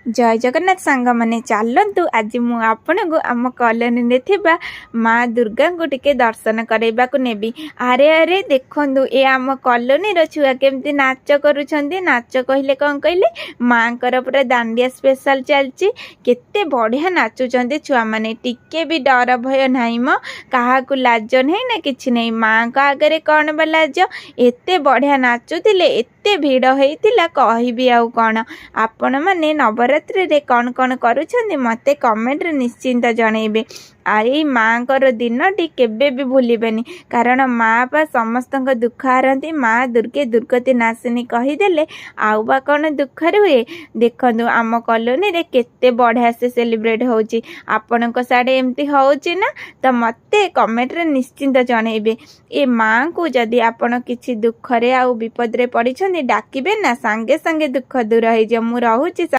जय जगन्नाथ सांग मैंने चलतु आज मुझे आम कॉलोनी में थिबा माँ दुर्गा को टिके दर्शन करवा को नेबी। अरे अरे देखु ये आम कॉलोनी छुआ केमती नाच करुछंती। नाच कहले कौन कहले माँ कर पूरा दांडिया स्पेशल चलची। केते बढ़िया नाचुचंती छुआ माने, टिके भी डर भय नहीं म कहा लाज नहीं ना किछि नहीं। माँ का आगे कौन बा लाज, एते बढ़िया नाचुतिले, एते भीड़ होइतिला कहबी आउ कौन। आपण माने नवरात्रि रे कौन कौन करुछंती मते कमेंट रे निश्चिंत जनइबे। आई माँ कर दिनटी केबे भी भूलिबेनी, कारण माँ बा समस्त दुख हारती। माँ दुर्गे दुर्गति नाशिनी कहीदेले आउ बा कौन दुख हुए। देखु आम कॉलोनी रे केते बढ़िया से सेलिब्रेट होची। आपणक साडे एमती होची ना, तो मते कमेंट रे निश्चिंत जनइबे। ए माँ को जदि आपण किछि दुख रे आउ विपद रे पड़िछंती डाकिबे ना, सांगे सांगे दुख दूर हो। मु रहूची।